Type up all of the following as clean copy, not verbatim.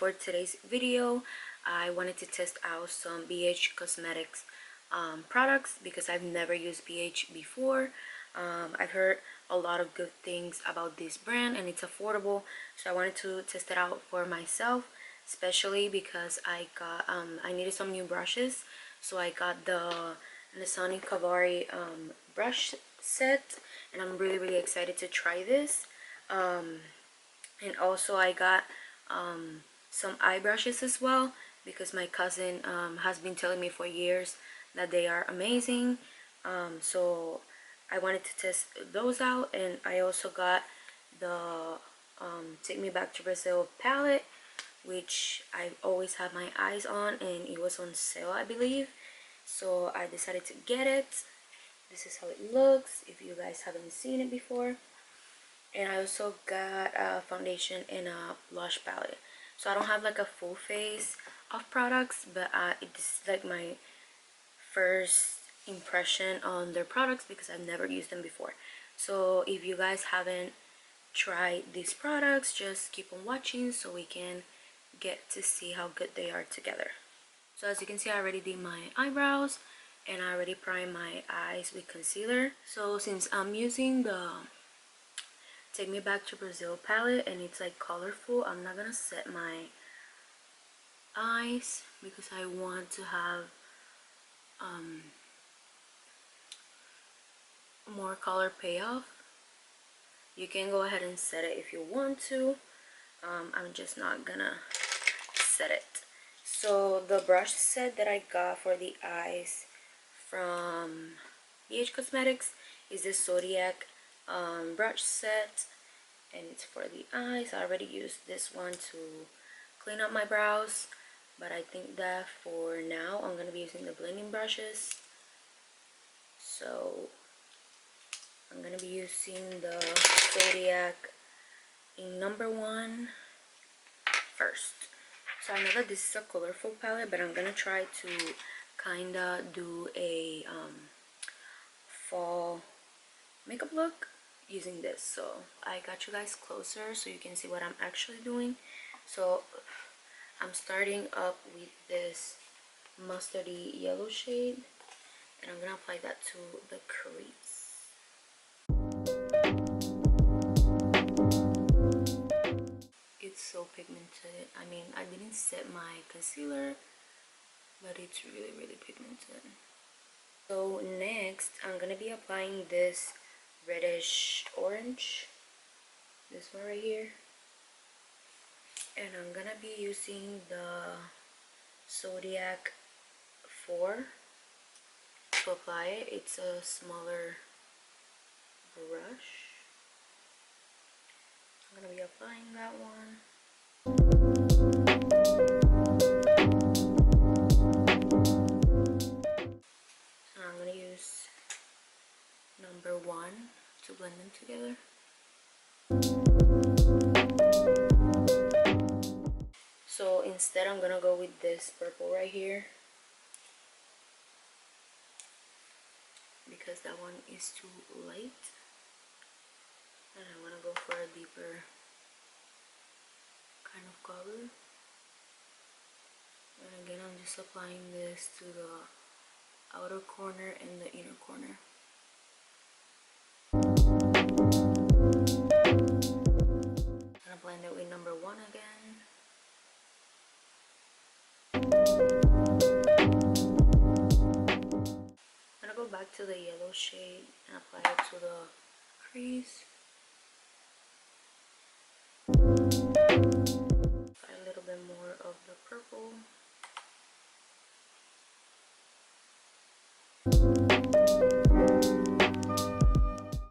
for today's video, I wanted to test out some bhcosmetics products because I've never used BH before. I've heard a lot of good things about this brand and it's affordable, so I wanted to test it out for myself, especially because I needed some new brushes. So I got the NashalieArlene brush set, and I'm really excited to try this. And also I got some eye brushes as well, because my cousin has been telling me for years that they are amazing. So I wanted to test those out. And I also got the Take Me Back to Brazil palette, which I've always had my eyes on, and it was on sale, I believe, so I decided to get it. This is how it looks if you guys haven't seen it before. And I also got a foundation and a blush palette. So I don't have like a full face of products, but it's like my first impression on their products because I've never used them before. So if you guys haven't tried these products, just keep on watching so we can get to see how good they are together. So as you can see, I already did my eyebrows and I already primed my eyes with concealer. So since I'm using the Take Me Back to Brazil palette and it's like colorful, I'm not gonna set my eyes because I want to have more color payoff. You can go ahead and set it if you want to. I'm just not gonna set it. So the brush set that I got for the eyes from bhcosmetics is the Zodiac brush set, and it's for the eyes. I already used this one to clean up my brows, but I think that for now I'm going to be using the blending brushes. So I'm going to be using the Zodiac in #1 first. So I know that this is a colorful palette, but I'm going to try to kind of do a fall makeup look using this. So I got you guys closer so you can see what I'm actually doing. So I'm starting up with this mustardy yellow shade, and I'm gonna apply that to the crease. It's so pigmented. I mean, I didn't set my concealer, but it's really pigmented. So next I'm gonna be applying this reddish orange, this one right here, and I'm gonna be using the Zodiac 4 to apply it. It's a smaller brush. I'm gonna be applying that one. And I'm gonna use #1 to blend them together. So instead I'm gonna go with this purple right here because that one is too light, and I want to go for a deeper kind of color. And again, I'm just applying this to the outer corner and the inner corner. I'm gonna blend it with #1 again. I'm gonna go back to the yellow shade and apply it to the crease. Got a little bit more of the purple.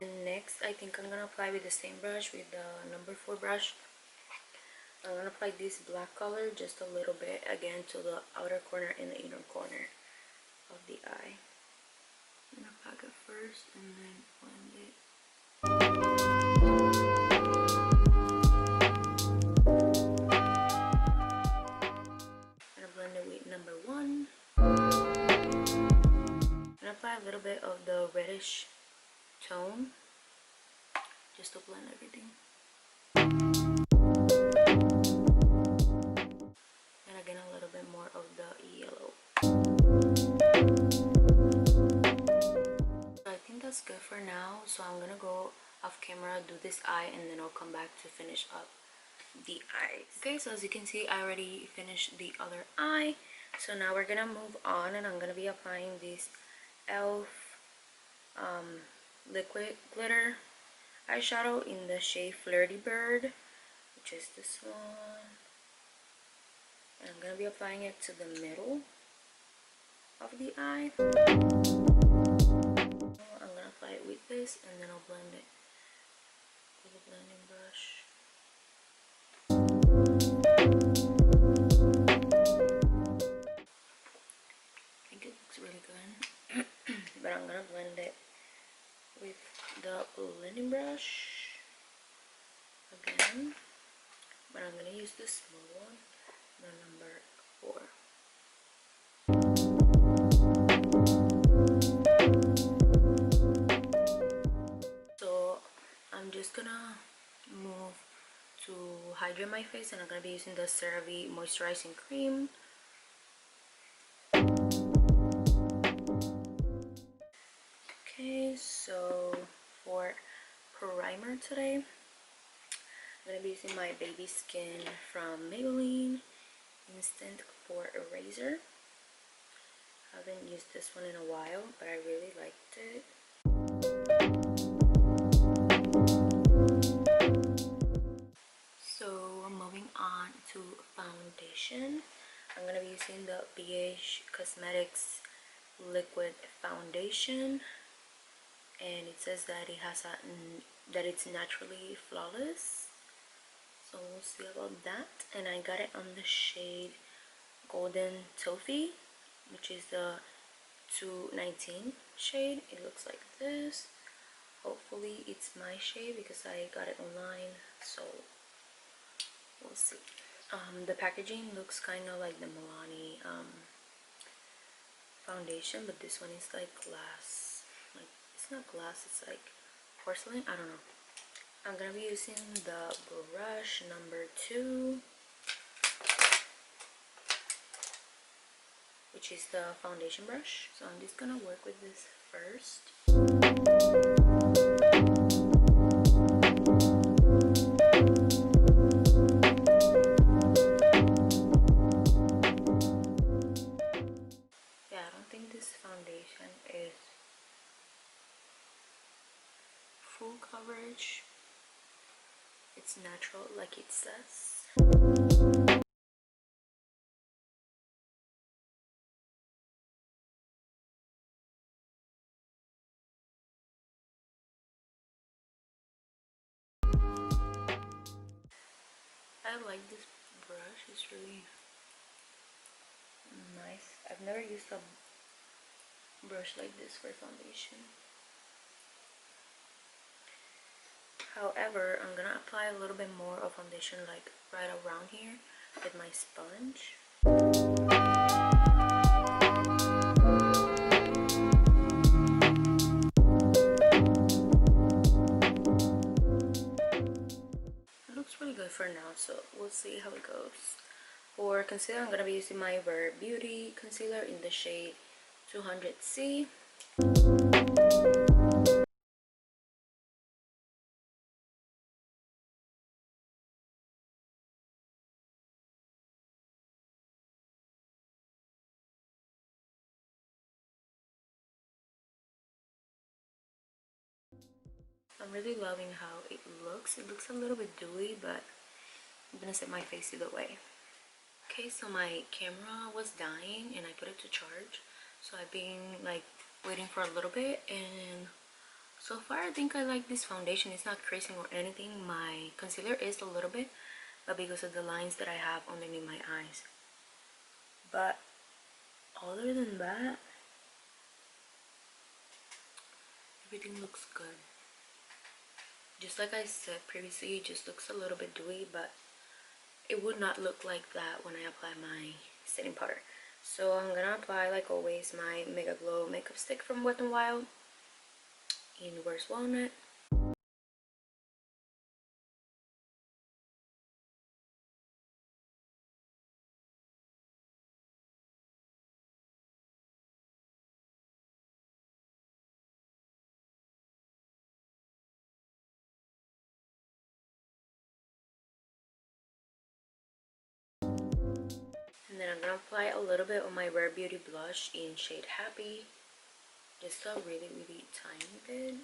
And next, I think I'm gonna apply with the same brush, with the #4 brush. I'm gonna apply this black color just a little bit again to the outer corner and the inner corner of the eye. I'm gonna pack it first and then blend it. I'm gonna blend it with #1. I'm gonna apply a little bit of the reddish tone just to blend everything. gonna do this eye and then I'll come back to finish up the eyes. Okay, so as you can see, I already finished the other eye. So now we're gonna move on, and I'm gonna be applying this elf liquid glitter eyeshadow in the shade Flirty Bird, which is this one. And I'm gonna be applying it to the middle of the eye. I'm gonna apply it with this, and then I'll blend it with a blending brush. I think it looks really good. But I'm gonna blend it with the blending brush again. But I'm gonna use the small one, the number 4. So I'm just gonna move to hydrate my face, and I'm gonna be using the CeraVe moisturizing cream. Okay, so for primer today, I'm gonna be using my Baby Skin from Maybelline Instant Pore Eraser. I haven't used this one in a while, but I really liked it. So moving on to foundation, I'm gonna be using the bhcosmetics liquid foundation, and it says that it has that it's naturally flawless. So we'll see about that. And I got it on the shade Golden Toffee, which is the 219 shade. It looks like this. Hopefully it's my shade because I got it online, so we'll see. The packaging looks kind of like the Milani foundation, but this one is like glass. Like, it's not glass, it's like porcelain. I don't know. I'm gonna be using the brush number 2, which is the foundation brush. So I'm just gonna work with this first. Yeah, I don't think this foundation is full coverage. It's natural like it says. I like this brush, it's really nice. I've never used a brush like this for foundation. However, I'm gonna apply a little bit more of foundation like right around here with my sponge. It looks really good for now, so we'll see how it goes. For concealer, I'm gonna be using my Rare Beauty concealer in the shade 200C. I'm really loving how it looks. It looks a little bit dewy, but I'm gonna set my face either way. Okay, so my camera was dying and I put it to charge. So I've been like waiting for a little bit, and so far I think I like this foundation. It's not creasing or anything. My concealer is a little bit, but because of the lines that I have underneath my eyes. But other than that, everything looks good. Just like I said previously, it just looks a little bit dewy, but it would not look like that when I apply my setting powder. So I'm gonna apply, like always, my Mega Glow makeup stick from Wet n Wild in Where's Walnut. And then I'm gonna apply a little bit on my Rare Beauty blush in shade Happy. Just a really, really tiny bit.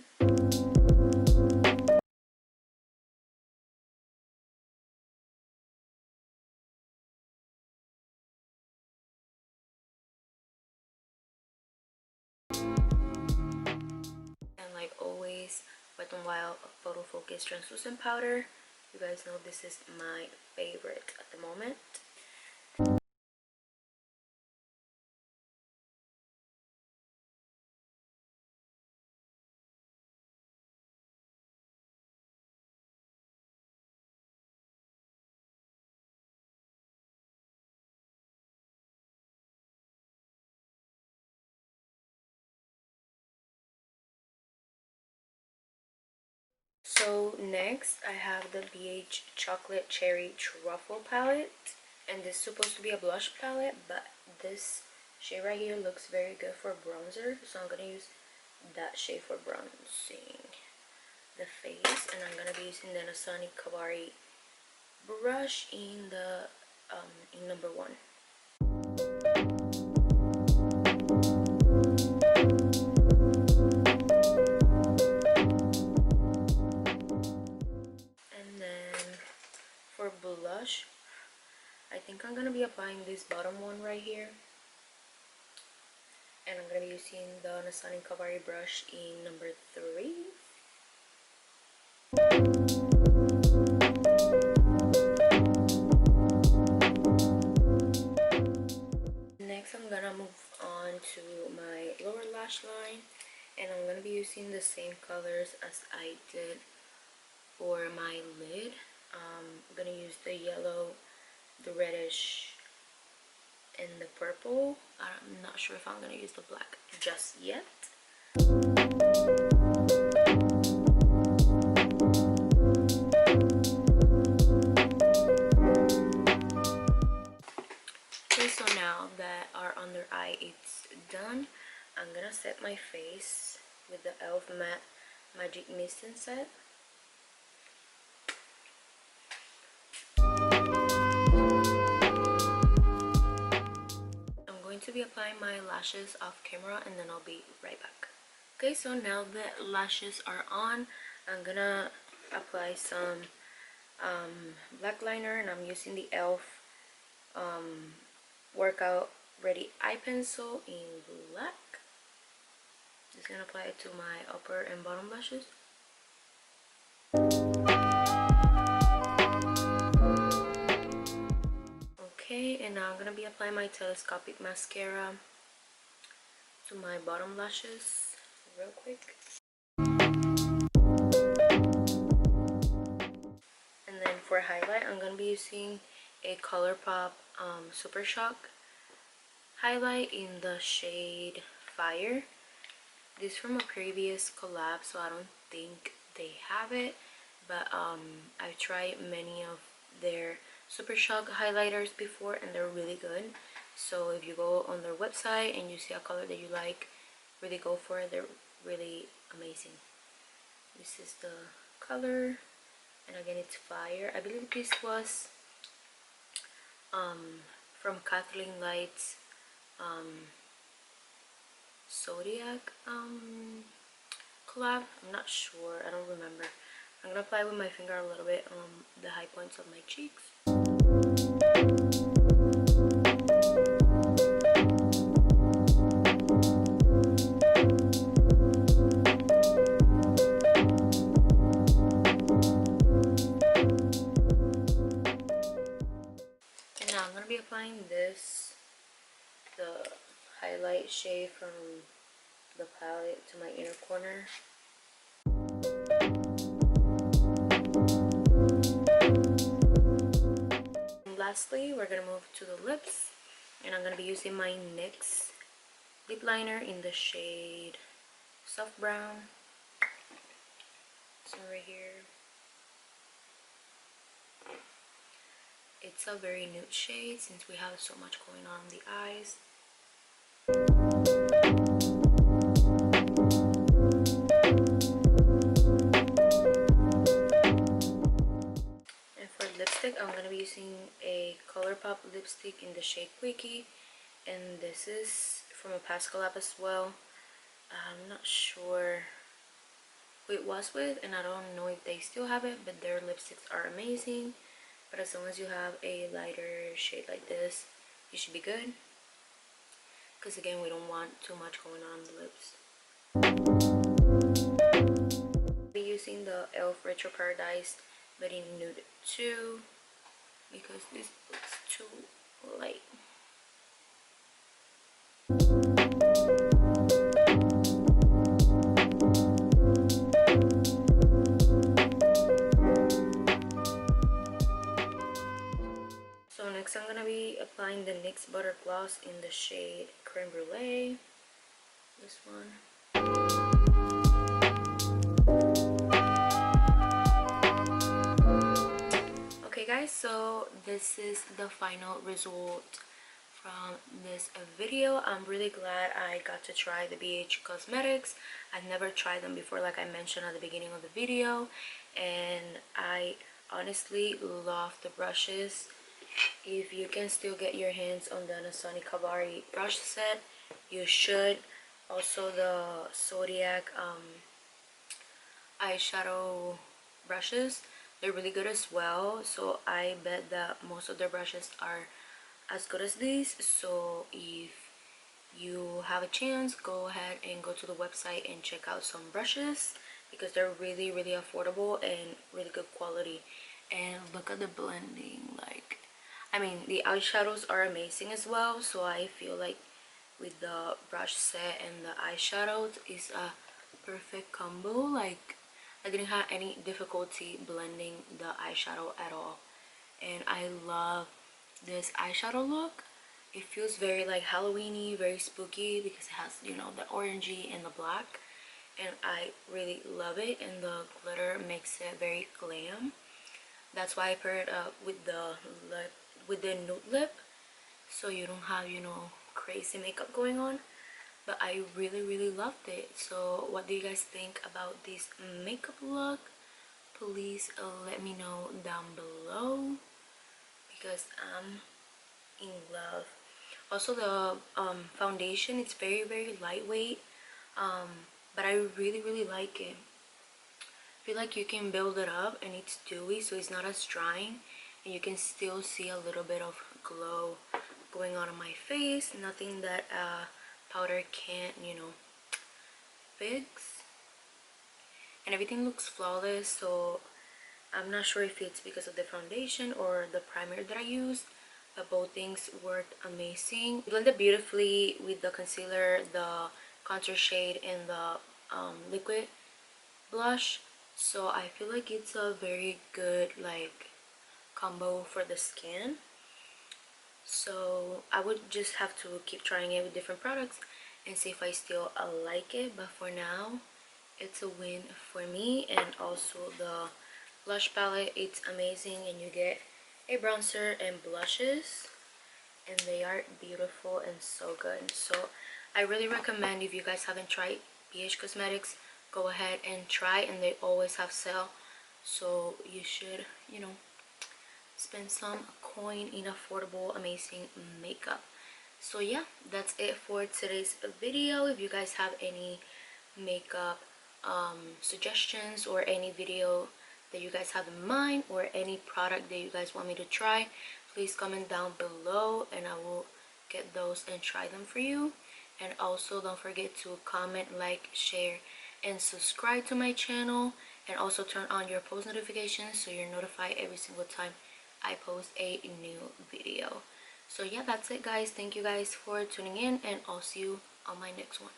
And like always, Wet n Wild Photo Focus Translucent Powder. You guys know this is my favorite at the moment. So next I have the BH Chocolate Cherry Truffle palette, and this is supposed to be a blush palette, but this shade right here looks very good for bronzer, so I'm gonna use that shade for bronzing the face. And I'm gonna be using the Nasani Kabari brush in the in number 1. And then for blush, I think I'm gonna be applying this bottom one right here, and I'm gonna be using the Nasani Kabari brush in number 3. Next I'm gonna move on to my lower lash line, and I'm gonna be using the same colors as I did for my lid. I'm gonna use the yellow, the reddish, and the purple. I'm not sure if I'm gonna use the black just yet. Okay, so now that our under eye is done, I'm gonna set my face with the e.l.f. Matte Magic Mist and Set. I'm going to be applying my lashes off camera, and then I'll be right back. Okay, so now that lashes are on, I'm gonna apply some black liner, and I'm using the e.l.f. Workout Ready Eye Pencil in black. Just gonna apply it to my upper and bottom lashes. Okay, and now I'm gonna be applying my telescopic mascara to my bottom lashes real quick. And then for highlight, I'm gonna be using a ColourPop Super Shock highlight in the shade Fire. This is from a previous collab, so I don't think they have it, but I've tried many of their Super Shock highlighters before, and they're really good. So if you go on their website and you see a color that you like, really go for it. They're really amazing. This is the color, and again, it's Fire. I believe this was from Kathleen Light's Zodiac collab. I'm not sure, I don't remember. I'm gonna apply with my finger a little bit on the high points of my cheeks. And now I'm gonna be applying this, the highlight shade from the palette, to my inner corner. And lastly, we're gonna move to the lips, and I'm gonna be using my NYX lip liner in the shade Soft Brown. So right here, it's a very nude shade since we have so much going on in the eyes. And for lipstick, I'm going to be using a ColourPop ColourPop lipstick in the shade Quickie, and this is from a past collab as well. I'm not sure who it was with, and I don't know if they still have it, but their lipsticks are amazing. But as long as you have a lighter shade like this, you should be good, because again, we don't want too much going on the lips. I'll be using the e.l.f. Retro Paradise but in nude 2 because this looks too light. So next I'm gonna be applying the NYX Butter Gloss in the shade Creme Brulee. This one. Okay guys, so this is the final result from this video. I'm really glad I got to try the BH Cosmetics. I've never tried them before, like I mentioned at the beginning of the video, and I honestly love the brushes. If you can still get your hands on the Nasoni Kabari brush set, you should. Also the Zodiac eyeshadow brushes, they're really good as well. So I bet that most of their brushes are as good as these. So if you have a chance, go ahead and go to the website and check out some brushes, because they're really affordable and really good quality. And look at the blending, like, I mean, the eyeshadows are amazing as well. So I feel like with the brush set and the eyeshadows is a perfect combo. Like, I didn't have any difficulty blending the eyeshadow at all. And I love this eyeshadow look. It feels very like Halloweeny, very spooky, because it has, you know, the orangey and the black, and I really love it. And the glitter makes it very glam. That's why I paired it up with the lip, with the nude lip, so you don't have, you know, crazy makeup going on. But I really loved it. So what do you guys think about this makeup look? Please let me know down below, because I'm in love. Also the foundation, it's very lightweight, but I really like it. I feel like you can build it up and it's dewy, so it's not as drying, and you can still see a little bit of glow going on my face. Nothing that powder can't, you know, fix. And everything looks flawless. So I'm not sure if it's because of the foundation or the primer that I used, but both things worked amazing. Blended beautifully with the concealer, the contour shade, and the liquid blush. So I feel like it's a very good like combo for the skin. So I would just have to keep trying it with different products and see if I still like it. But for now, it's a win for me. And also the blush palette, it's amazing, and you get a bronzer and blushes, and they are beautiful and so good. So I really recommend, if you guys haven't tried BH Cosmetics, go ahead and try, and they always have sale, so you should, you know, spend some coin in affordable amazing makeup. So yeah, that's it for today's video. If you guys have any makeup suggestions, or any video that you guys have in mind, or any product that you guys want me to try, please comment down below and I will get those and try them for you. And also don't forget to comment, like, share, and subscribe to my channel, and also turn on your post notifications so you're notified every single time I post a new video. So yeah, that's it guys. Thank you guys for tuning in, and I'll see you on my next one.